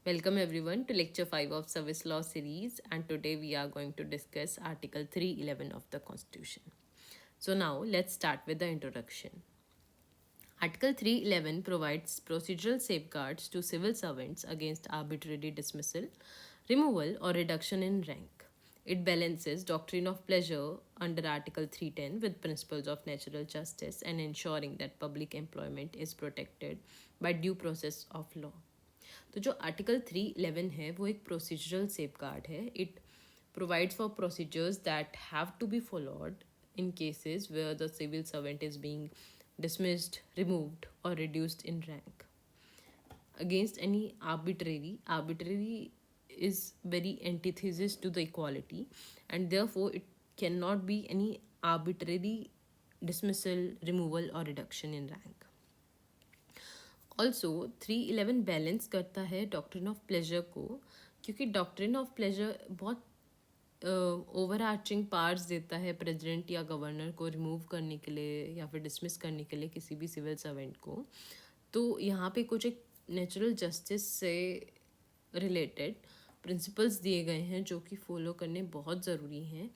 Welcome everyone to lecture 5 of Service Law series, and today we are going to discuss article 311 of the Constitution. So now let's start with the introduction. Article 311 provides procedural safeguards to civil servants against arbitrary dismissal, removal or reduction in rank. It balances doctrine of pleasure under Article 310 with principles of natural justice and ensuring that public employment is protected by due process of law. तो जो article 311 है वो एक procedural safeguard है. It provides for procedures that have to be followed in cases where the civil servant is being dismissed, removed, or reduced in rank against any arbitrary is very antithesis to the equality, and therefore it cannot be any arbitrary dismissal, removal, or reduction in rank. Also 311 balance करता है doctrine of pleasure को, क्योंकि doctrine of pleasure बहुत over arching powers देता है president या governor को remove करने के लिए या फिर डिसमिस करने के लिए किसी भी सिविल सर्वेंट को. तो यहाँ पे कुछ एक नेचुरल जस्टिस से रिलेटेड प्रिंसिपल्स दिए गए हैं जो कि फॉलो करने बहुत ज़रूरी हैं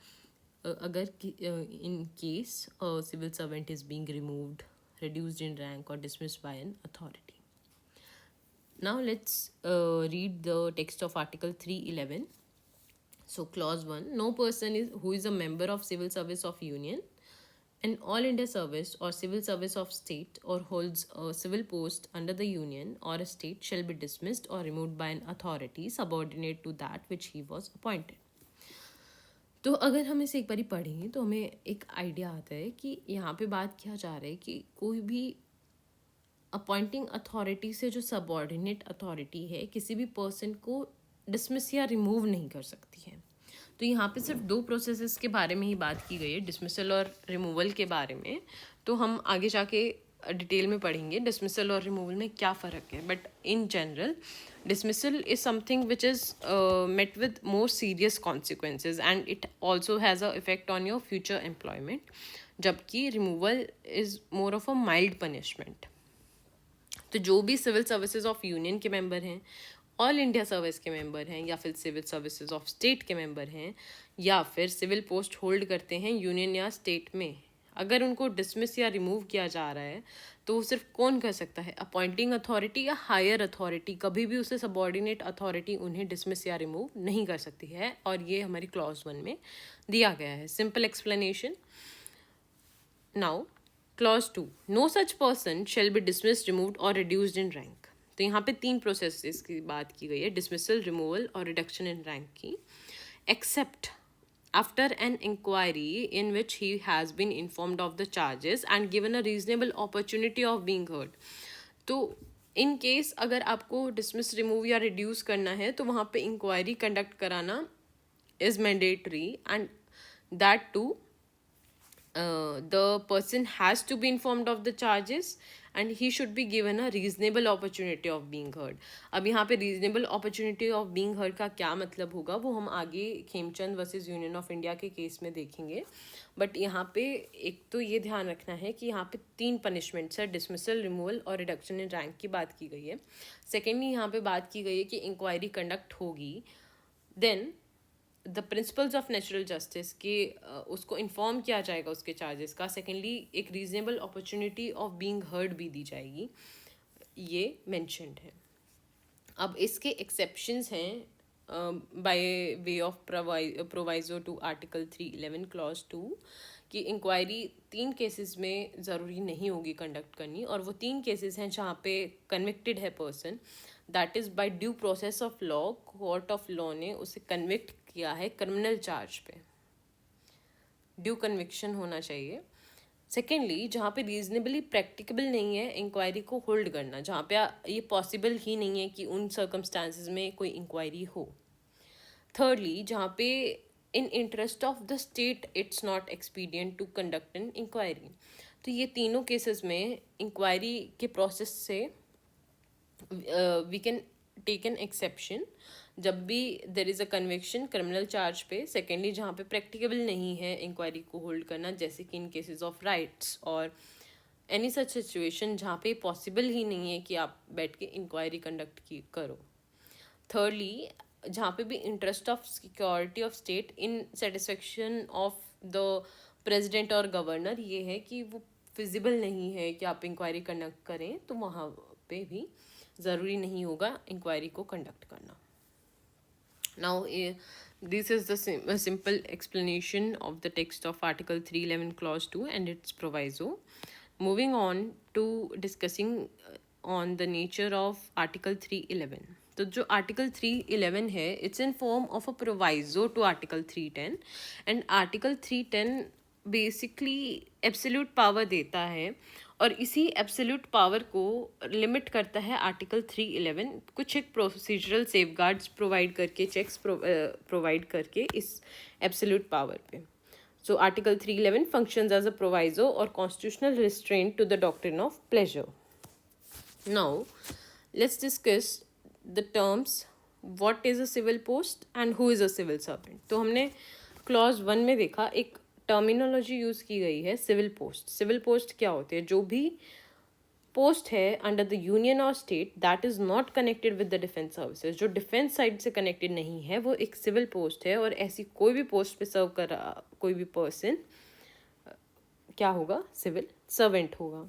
अगर in case civil servant is being removed, reduced in rank, or dismissed by an authority. Now let's read the text of Article 311. So clause 1, no person who is a member of civil service of union, an all India service or civil service of state, or holds a civil post under the union or a state shall be dismissed or removed by an authority subordinate to that which he was appointed. तो अगर हम इसे एक बारी पढ़ें तो हमें एक आइडिया आता है कि यहाँ पे बात किया जा रहा है कि कोई भी अपॉइंटिंग अथॉरिटी से जो सबऑर्डिनेट अथॉरिटी है किसी भी पर्सन को डिसमिस या रिमूव नहीं कर सकती है. तो यहाँ पे सिर्फ दो प्रोसेसेस के बारे में ही बात की गई है, डिसमिसल और रिमूवल के बारे में. तो हम आगे जाके डिटेल में पढ़ेंगे डिसमिसल और रिमूवल में क्या फ़र्क है. But in general dismissal is something which is met with more serious consequences and it also has a effect on your future employment, जबकि removal is more of a mild punishment. तो जो भी civil services of union के member हैं, all India service के member हैं, या फिर सिविल सर्विसेज ऑफ स्टेट के मेंबर हैं, या फिर सिविल पोस्ट होल्ड करते हैं यूनियन या स्टेट में, अगर उनको डिसमिस या रिमूव किया जा रहा है तो वो सिर्फ कौन कर सकता है? अपॉइंटिंग अथॉरिटी या हायर अथॉरिटी. कभी भी उसे सबऑर्डिनेट अथॉरिटी उन्हें डिसमिस या रिमूव नहीं कर सकती है, और ये हमारी क्लॉज 1 में दिया गया है. Simple explanation. Now clause 2, no such person shall be dismissed, removed और रिड्यूस्ड इन रैंक. तो यहाँ पे 3 प्रोसेस की बात की गई है, डिसमिसल, रिमूवल और रिडक्शन इन रैंक की. Except after an inquiry in which he has been informed of the charges and given a reasonable opportunity of being heard. तो इन केस अगर आपको डिसमिस, रिमूव या रिड्यूस करना है तो वहाँ पे इंक्वायरी कंडक्ट कराना is mandatory, and that to the person has to be informed of the charges and he should be given a reasonable opportunity of being heard. अब यहाँ पे reasonable opportunity of being heard का क्या मतलब होगा वो हम आगे Khemchand versus union of India के केस में देखेंगे. बट यहाँ पे एक तो ये ध्यान रखना है कि यहाँ पे 3 पनिशमेंट्स है, डिसमिसल, रिमूवल और रिडक्शन इन रैंक की बात की गई है. सेकेंडली यहाँ पे बात की गई है कि इंक्वायरी कंडक्ट होगी, then the principles of natural justice के उसको इन्फॉर्म किया जाएगा उसके चार्जेस का. सेकेंडली एक reasonable opportunity of being heard भी दी जाएगी, ये मेंशन्ड है. अब इसके एक्सेप्शंस हैं by way of proviso to article 311 clause 2 कि इंक्वायरी 3 केसेस में ज़रूरी नहीं होगी कंडक्ट करनी, और वो 3 केसेस हैं जहाँ पे कन्विक्टेड है person, that is by due process of law. Court of law ने उसे कन्विक्ट किया है क्रिमिनल चार्ज पे, ड्यू कन्विक्शन होना चाहिए. सेकेंडली जहाँ पे रीजनेबली प्रैक्टिकेबल नहीं है इंक्वायरी को होल्ड करना, जहाँ पे ये पॉसिबल ही नहीं है कि उन सर्कमस्टांसेस में कोई इंक्वायरी हो. थर्डली जहाँ पे in interest of the state it's not expedient to conduct an inquiry. तो ये तीनों केसेस में इंक्वायरी के प्रोसेस से we can take an exception जब भी there is a conviction criminal charge पे. सेकेंडली जहाँ पे प्रैक्टिकेबल नहीं है इंक्वायरी को होल्ड करना, जैसे कि इन केसेस ऑफ राइट्स और एनी सच सिचुएशन जहाँ पे पॉसिबल ही नहीं है कि आप बैठ के इंक्वायरी कंडक्ट करो. thirdly, जहाँ पे भी interest of security of state in satisfaction of the president और गवर्नर ये है कि वो फिजिबल नहीं है कि आप इंक्वायरी कंडक्ट करें, तो वहाँ पे भी ज़रूरी नहीं होगा इंक्वायरी को कंडक्ट करना. Now, this is the simple explanation of the text of Article 311 Clause 2 and its proviso. Moving on to discussing on the nature of Article 311. तो जो Article 311 है, it's in form of a proviso to Article 310, and Article 310 basically absolute power देता है, और इसी absolute power को limit करता है आर्टिकल 311 कुछ एक प्रोसीजरल सेफगार्ड्स प्रोवाइड करके, चेक्स प्रोवाइड करके इस एब्सोल्यूट पावर पे. So article 311 functions as a proviso और constitutional restraint to the doctrine of pleasure. Now let's discuss the terms what is a civil post and who is a civil servant. तो हमने clause 1 में देखा एक terminology use की गई है civil post. Civil post क्या होते हैं? जो भी पोस्ट है अंडर द यूनियन और state that is not connected with the defence services, जो डिफेंस साइड से कनेक्टेड नहीं है, वो एक सिविल पोस्ट है. और ऐसी कोई भी पोस्ट पे सर्व कर रहा कोई भी पर्सन क्या होगा? सिविल सर्वेंट होगा.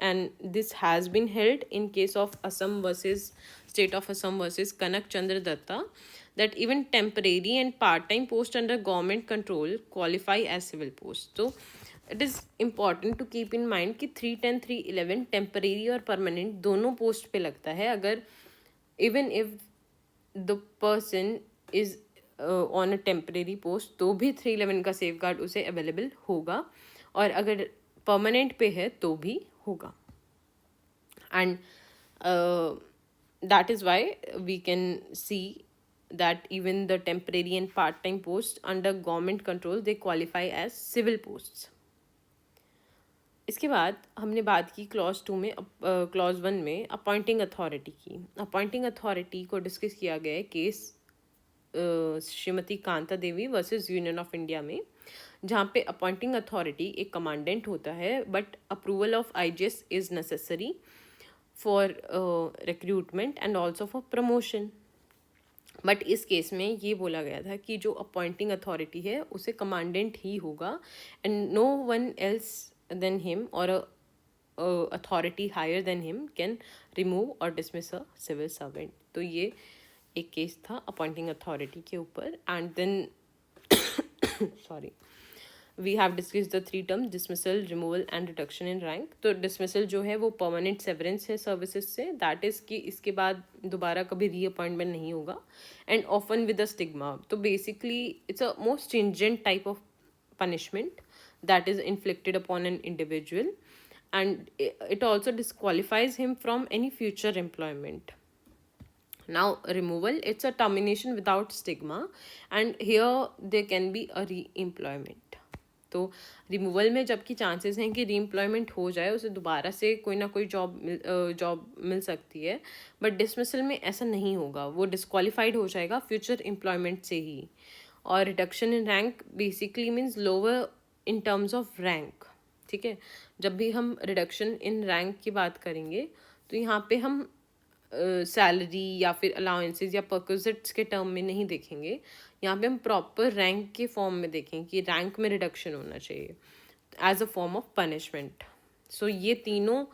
And this has been held in case of Assam versus State of Assam versus Kanak Chandra Datta, that even temporary and part-time posts under government control qualify as civil posts. So it is important to keep in mind कि 310 311 temporary और permanent दोनों post पे लगता है. अगर even if the person is on a temporary post तो भी 311 का safeguard उसे available होगा, और अगर permanent पे है तो भी होगा. And that is why we can see that even the temporary and part-time posts under government control they qualify as civil posts. इसके बाद हमने बात की क्लॉज 2 में, क्लॉज 1 में अपॉइंटिंग अथॉरिटी की. अपॉइंटिंग अथॉरिटी को डिस्कस किया गया है case Shrimati Kanta Devi versus union of India में, जहाँ पे अपॉइंटिंग अथॉरिटी एक कमांडेंट होता है, but approval of IGS is necessary for recruitment and also for promotion. But इस केस में ये बोला गया था कि जो अपॉइंटिंग अथॉरिटी है उसे कमांडेंट ही होगा, and no one else than him or authority higher than him can remove or dismiss a civil servant. तो ये एक केस था अपॉइंटिंग अथॉरिटी के ऊपर. And then sorry, we have discuss the 3 term dismissal, removal and reduction in rank. तो dismissal जो है वो परमानेंट सेवरेंस है सर्विसेज से, दैट इज़ कि इसके बाद दोबारा कभी रीअपॉइंटमेंट नहीं होगा, and often with a stigma. तो basically it's a most stringent type of punishment that is inflicted upon an individual, and it also disqualifies him from any future employment. Now removal, it's a termination without stigma, and here there can be a re-employment. तो removal में जबकि chances हैं कि re-employment हो जाए, उसे दोबारा से कोई ना कोई जॉब मिल सकती है, बट डिसमिसल में ऐसा नहीं होगा, वो डिस्क्वालीफाइड हो जाएगा फ्यूचर एम्प्लॉयमेंट से ही. और reduction in rank basically means lower in terms of rank. ठीक है, जब भी हम रिडक्शन इन रैंक की बात करेंगे तो यहाँ पे हम सैलरी या फिर अलाउंसेस या परक्विजिट्स के टर्म में नहीं देखेंगे, यहाँ पे हम प्रॉपर रैंक के फॉर्म में देखेंगे कि रैंक में रिडक्शन होना चाहिए as a form of punishment. So ये तीनों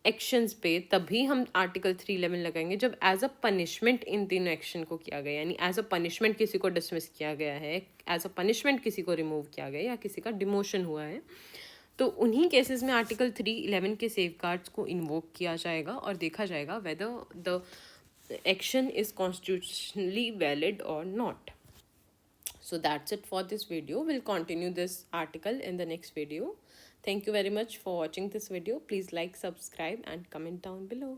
एक्शंस पे तभी हम आर्टिकल 311 लगाएंगे जब एज अ पनिशमेंट इन तीनों एक्शन को किया गया, यानी एज अ पनिशमेंट किसी को डिसमिस किया गया है, एज अ पनिशमेंट किसी को रिमूव किया गया, या किसी का डिमोशन हुआ है. तो उन्हीं केसेस में आर्टिकल 311 के सेफगार्ड्स को इन्वोक किया जाएगा और देखा जाएगा whether the action is constitutionally valid और not. So that's it for this video. We'll continue this article in the next video. Thank you very much for watching this video. Please like, subscribe and comment down below.